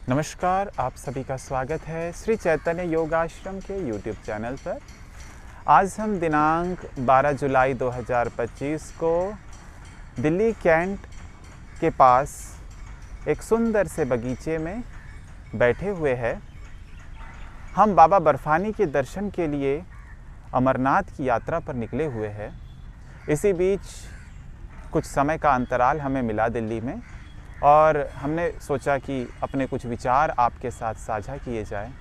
नमस्कार, आप सभी का स्वागत है श्री चैतन्य योग आश्रम के YouTube चैनल पर। आज हम दिनांक 12 जुलाई 2025 को दिल्ली कैंट के पास एक सुंदर से बगीचे में बैठे हुए हैं। हम बाबा बर्फानी के दर्शन के लिए अमरनाथ की यात्रा पर निकले हुए हैं। इसी बीच कुछ समय का अंतराल हमें मिला दिल्ली में और हमने सोचा कि अपने कुछ विचार आपके साथ साझा किए जाए।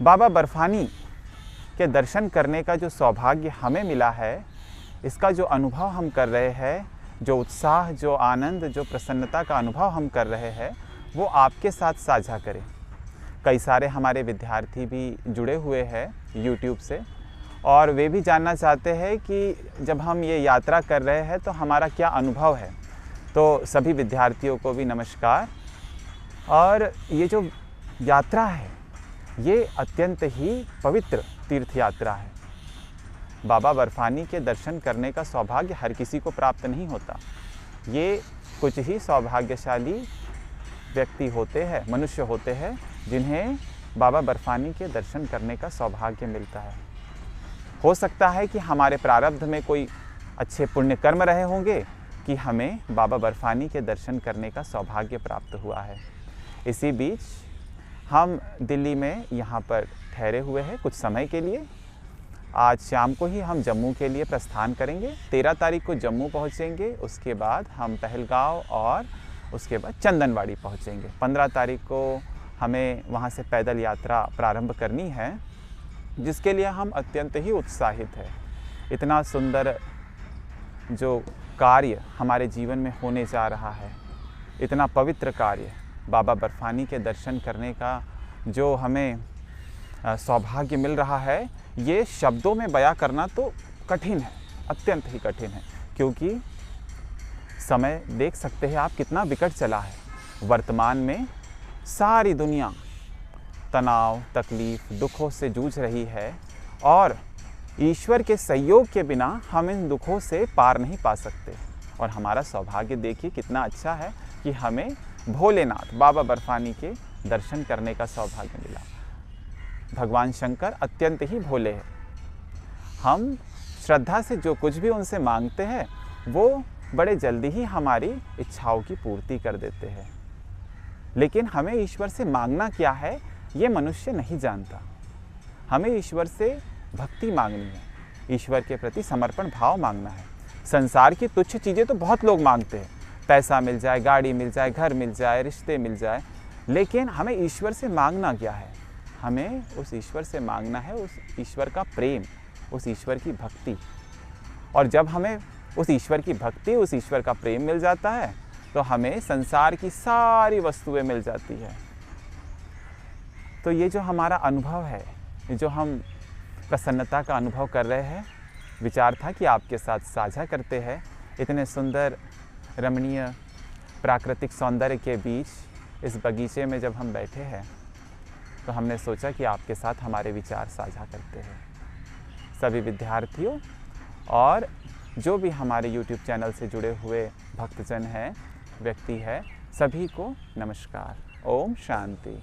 बाबा बर्फानी के दर्शन करने का जो सौभाग्य हमें मिला है, इसका जो अनुभव हम कर रहे हैं, जो उत्साह, जो आनंद, जो प्रसन्नता का अनुभव हम कर रहे हैं, वो आपके साथ साझा करें। कई सारे हमारे विद्यार्थी भी जुड़े हुए हैं YouTube से और वे भी जानना चाहते हैं कि जब हम ये यात्रा कर रहे हैं तो हमारा क्या अनुभव है। तो सभी विद्यार्थियों को भी नमस्कार। और ये जो यात्रा है ये अत्यंत ही पवित्र तीर्थ यात्रा है। बाबा बर्फानी के दर्शन करने का सौभाग्य हर किसी को प्राप्त नहीं होता। ये कुछ ही सौभाग्यशाली व्यक्ति होते हैं, मनुष्य होते हैं, जिन्हें बाबा बर्फानी के दर्शन करने का सौभाग्य मिलता है। हो सकता है कि हमारे प्रारब्ध में कोई अच्छे पुण्य कर्म रहे होंगे कि हमें बाबा बर्फानी के दर्शन करने का सौभाग्य प्राप्त हुआ है। इसी बीच हम दिल्ली में यहाँ पर ठहरे हुए हैं कुछ समय के लिए। आज शाम को ही हम जम्मू के लिए प्रस्थान करेंगे। 13 तारीख को जम्मू पहुँचेंगे, उसके बाद हम पहलगांव और उसके बाद चंदनवाड़ी पहुँचेंगे। 15 तारीख को हमें वहाँ से पैदल यात्रा प्रारंभ करनी है, जिसके लिए हम अत्यंत ही उत्साहित हैं। इतना सुंदर जो कार्य हमारे जीवन में होने जा रहा है, इतना पवित्र कार्य, बाबा बर्फानी के दर्शन करने का जो हमें सौभाग्य मिल रहा है, ये शब्दों में बयां करना तो कठिन है, अत्यंत ही कठिन है। क्योंकि समय देख सकते हैं आप कितना विकट चला है। वर्तमान में सारी दुनिया तनाव, तकलीफ, दुखों से जूझ रही है और ईश्वर के सहयोग के बिना हम इन दुखों से पार नहीं पा सकते। और हमारा सौभाग्य देखिए कितना अच्छा है कि हमें भोलेनाथ बाबा बर्फानी के दर्शन करने का सौभाग्य मिला। भगवान शंकर अत्यंत ही भोले हैं। हम श्रद्धा से जो कुछ भी उनसे मांगते हैं वो बड़े जल्दी ही हमारी इच्छाओं की पूर्ति कर देते हैं। लेकिन हमें ईश्वर से मांगना क्या है ये मनुष्य नहीं जानता। हमें ईश्वर से भक्ति मांगनी है, ईश्वर के प्रति समर्पण भाव मांगना है। संसार की तुच्छ चीज़ें तो बहुत लोग मांगते हैं, पैसा मिल जाए, गाड़ी मिल जाए, घर मिल जाए, रिश्ते मिल जाए। लेकिन हमें ईश्वर से मांगना क्या है? हमें उस ईश्वर से मांगना है उस ईश्वर का प्रेम, उस ईश्वर की भक्ति। और जब हमें उस ईश्वर की भक्ति, उस ईश्वर का प्रेम मिल जाता है तो हमें संसार की सारी वस्तुएं मिल जाती है। तो ये जो हमारा अनुभव है, जो हम प्रसन्नता का अनुभव कर रहे हैं, विचार था कि आपके साथ साझा करते हैं। इतने सुंदर रमणीय प्राकृतिक सौंदर्य के बीच इस बगीचे में जब हम बैठे हैं तो हमने सोचा कि आपके साथ हमारे विचार साझा करते हैं। सभी विद्यार्थियों और जो भी हमारे YouTube चैनल से जुड़े हुए भक्तजन हैं, व्यक्ति है, सभी को नमस्कार। ओम शांति।